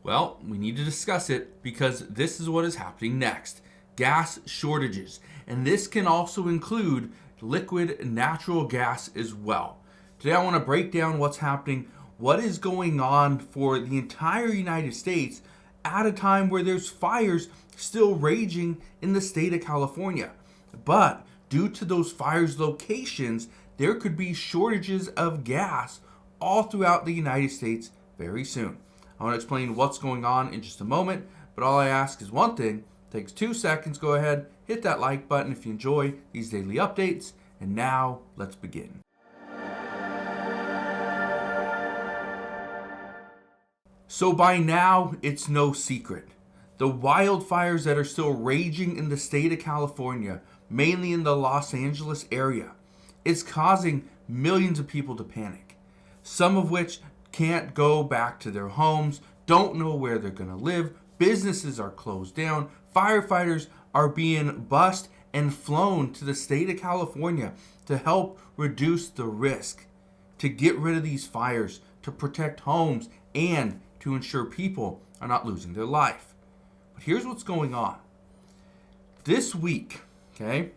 Well, we need to discuss it because this is what is happening next. Gas shortages. And this can also include liquid natural gas as well. Today I want to break down what's happening, what is going on for the entire United States at a time where there's fires still raging in the state of California. But due to those fires' locations, there could be shortages of gas all throughout the United States very soon. I want to explain what's going on in just a moment, but all I ask is one thing. It takes 2 seconds. Go ahead, hit that like button if you enjoy these daily updates. And now, let's begin. So by now, it's no secret. The wildfires that are still raging in the state of California, mainly in the Los Angeles area, is causing millions of people to panic. Some of which can't go back to their homes, don't know where they're going to live, businesses are closed down, firefighters are being bussed and flown to the state of California to help reduce the risk, to get rid of these fires, to protect homes, and to ensure people are not losing their life. But here's what's going on. This week, it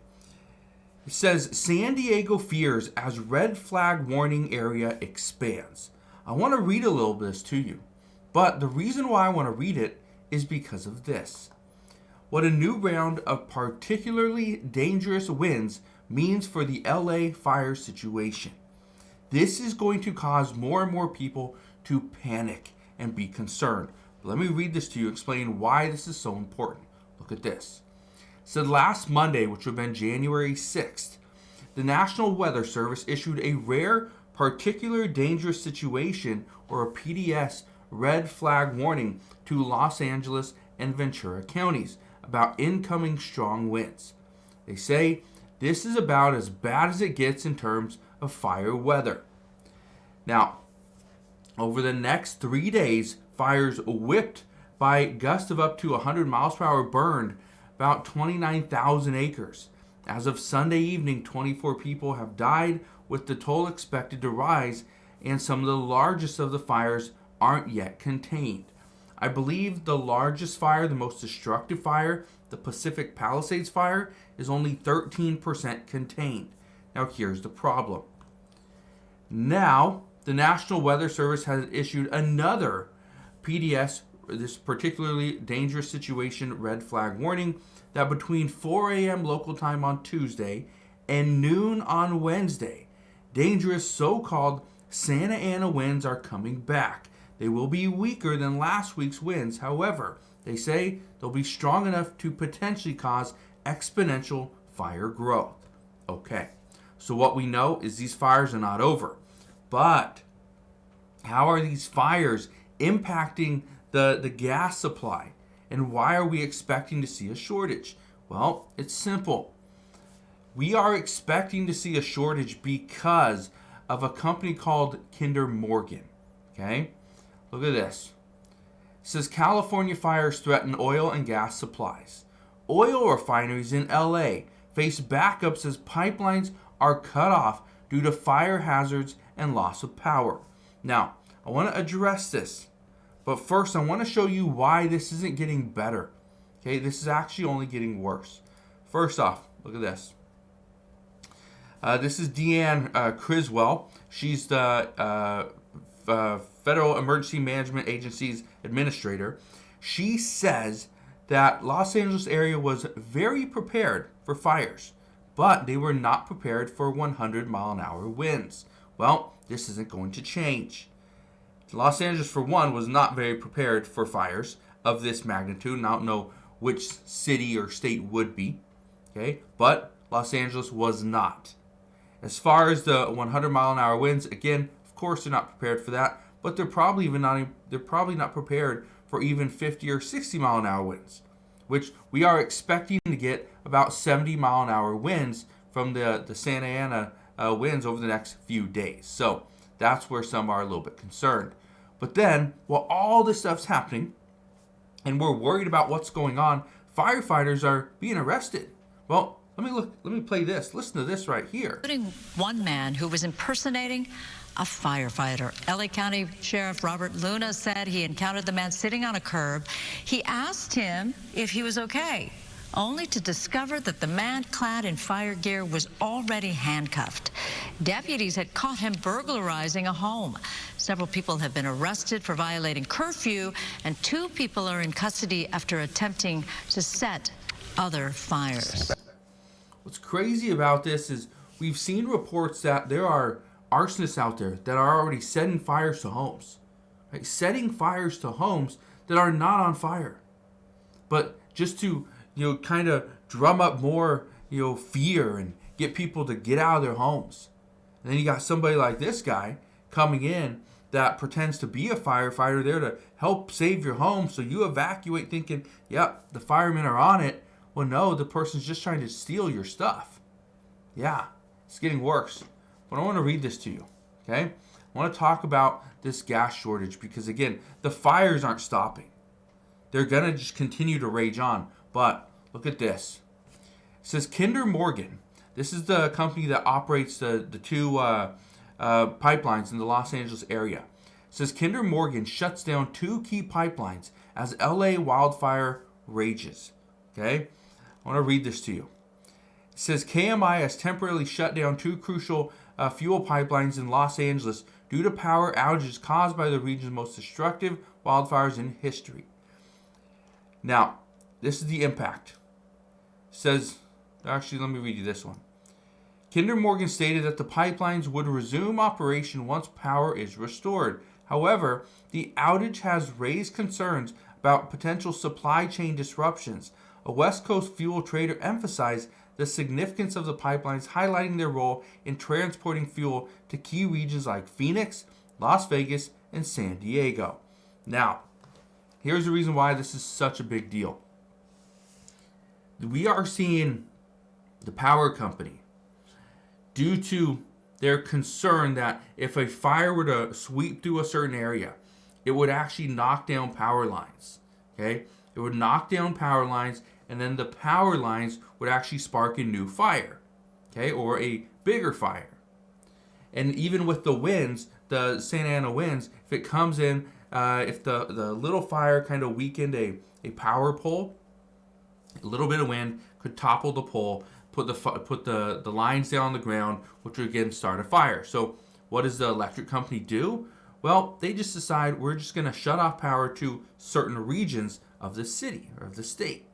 says San Diego fears as red flag warning area expands. I want to read a little bit of this to you, but the reason why I want to read it is because of this. What a new round of particularly dangerous winds means for the LA fire situation. This is going to cause more and more people to panic and be concerned. But let me read this to you, explain why this is so important. Look at this. It said last Monday, which would have been January 6th, the National Weather Service issued a rare particular dangerous situation, or a PDS, red flag warning to Los Angeles and Ventura counties about incoming strong winds. They say this is about as bad as it gets in terms of fire weather. Now, over the next 3 days, fires whipped by gusts of up to 100 miles per hour burned about 29,000 acres. As of Sunday evening, 24 people have died, with the toll expected to rise, and some of the largest of the fires aren't yet contained. I believe the largest fire, the most destructive fire, the Pacific Palisades fire, is only 13% contained. Now here's the problem. Now, the National Weather Service has issued another PDS, this particularly dangerous situation red flag warning, that between 4 a.m. local time on Tuesday and noon on Wednesday, dangerous so-called Santa Ana winds are coming back. They will be weaker than last week's winds. However, they say they'll be strong enough to potentially cause exponential fire growth. Okay, so what we know is these fires are not over. But how are these fires impacting the gas supply? And why are we expecting to see a shortage? Well, it's simple. We are expecting to see a shortage because of a company called Kinder Morgan. Okay? Look at this. It says California fires threaten oil and gas supplies. Oil refineries in LA face backups as pipelines are cut off due to fire hazards and loss of power. Now, I want to address this. But first, I want to show you why this isn't getting better. Okay? This is actually only getting worse. First off, look at this. This is Deanne Criswell. She's the Federal Emergency Management Agency's administrator. She says that Los Angeles area was very prepared for fires, but they were not prepared for 100-mile-an-hour winds. Well, this isn't going to change. Los Angeles, for one, was not very prepared for fires of this magnitude, and I don't know which city or state would be, okay? But Los Angeles was not. As far as the 100-mile-an-hour winds, again, of course they're not prepared for that, but they're probably not prepared for even 50 or 60-mile-an-hour winds, which we are expecting to get about 70-mile-an-hour winds from the Santa Ana winds over the next few days. So that's where some are a little bit concerned. But then, while all this stuff's happening, and we're worried about what's going on, firefighters are being arrested. Well, let me play this. Listen to this right here. Including one man who was impersonating a firefighter. LA County Sheriff Robert Luna said he encountered the man sitting on a curb. He asked him if he was okay, only to discover that the man clad in fire gear was already handcuffed. Deputies had caught him burglarizing a home. Several people have been arrested for violating curfew, and 2 people are in custody after attempting to set other fires. What's crazy about this is we've seen reports that there are arsonists out there that are already setting fires to homes, right? Setting fires to homes that are not on fire, but just to kind of drum up more fear and get people to get out of their homes. And then you got somebody like this guy coming in that pretends to be a firefighter there to help save your home, so you evacuate thinking, yep, the firemen are on it. Well, no, the person's just trying to steal your stuff. Yeah, it's getting worse. But I want to read this to you, okay? I want to talk about this gas shortage because, again, the fires aren't stopping. They're going to just continue to rage on. But look at this. It says Kinder Morgan. This is the company that operates the 2 pipelines in the Los Angeles area. It says Kinder Morgan shuts down 2 key pipelines as LA wildfire rages. Okay? I want to read this to you. It says KMI has temporarily shut down 2 crucial fuel pipelines in Los Angeles due to power outages caused by the region's most destructive wildfires in history. Now, this is the impact. It says, actually, let me read you this one. Kinder Morgan stated that the pipelines would resume operation once power is restored. However, the outage has raised concerns about potential supply chain disruptions. A West Coast fuel trader emphasized the significance of the pipelines, highlighting their role in transporting fuel to key regions like Phoenix, Las Vegas, and San Diego. Now, here's the reason why this is such a big deal. We are seeing the power company, due to their concern that if a fire were to sweep through a certain area, it would actually knock down power lines. Okay? It would knock down power lines, and then the power lines would actually spark a new fire, okay, or a bigger fire. And even with the winds, the Santa Ana winds, if it comes in, if the little fire kind of weakened a power pole, a little bit of wind could topple the pole, put the lines down on the ground, which would again start a fire. So what does the electric company do? Well, they just decide we're just going to shut off power to certain regions of the city or of the state.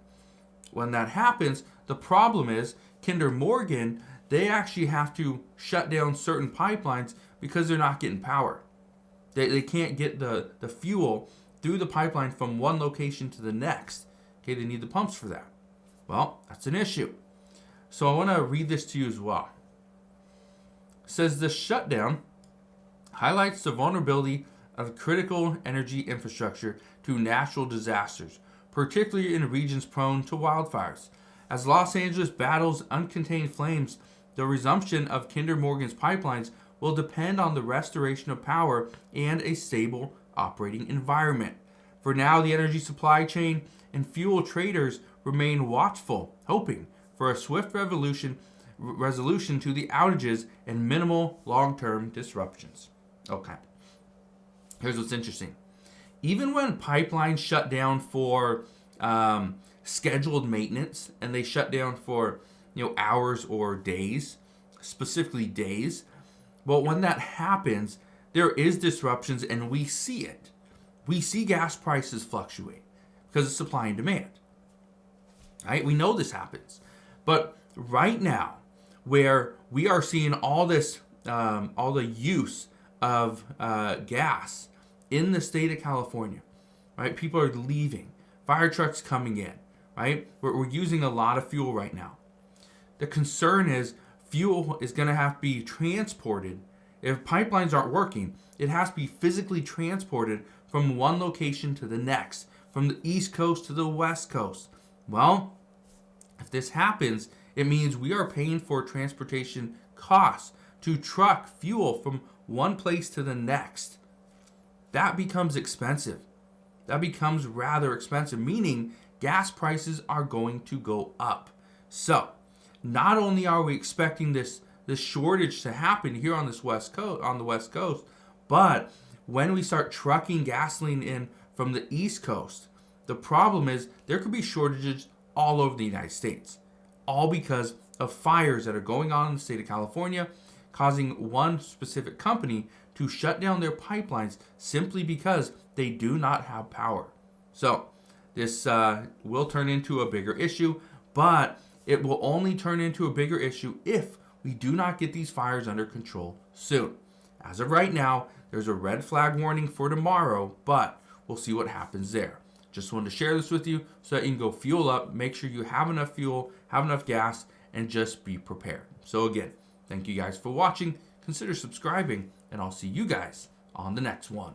When that happens, the problem is Kinder Morgan, they actually have to shut down certain pipelines because they're not getting power. They can't get the fuel through the pipeline from one location to the next. Okay, they need the pumps for that. Well, that's an issue. So I want to read this to you as well. It says the shutdown highlights the vulnerability of critical energy infrastructure to natural disasters, particularly in regions prone to wildfires. As Los Angeles battles uncontained flames, the resumption of Kinder Morgan's pipelines will depend on the restoration of power and a stable operating environment. For now, the energy supply chain and fuel traders remain watchful, hoping for a swift resolution to the outages and minimal long-term disruptions. Okay. Here's what's interesting. Even when pipelines shut down for scheduled maintenance, and they shut down for hours or days, specifically days, well, when that happens, there is disruptions, and we see it. We see gas prices fluctuate because of supply and demand. Right? We know this happens. But right now, where we are seeing all this, all the use of gas in the state of California, right? People are leaving, fire trucks coming in, right? We're using a lot of fuel right now. The concern is fuel is going to have to be transported. If pipelines aren't working, it has to be physically transported from one location to the next, from the East Coast to the West Coast. Well, if this happens, it means we are paying for transportation costs to truck fuel from one place to the next. That becomes expensive. That becomes rather expensive, meaning gas prices are going to go up. So, not only are we expecting this this shortage to happen here on this the West Coast. But when we start trucking gasoline in from the East Coast, the problem is there could be shortages all over the United States, all because of fires that are going on in the state of California, causing one specific company to shut down their pipelines simply because they do not have power. So this will turn into a bigger issue, but it will only turn into a bigger issue if we do not get these fires under control soon. As of right now, there's a red flag warning for tomorrow, but we'll see what happens there. Just wanted to share this with you so that you can go fuel up, make sure you have enough fuel, have enough gas, and just be prepared. So again, thank you guys for watching. Consider subscribing, and I'll see you guys on the next one.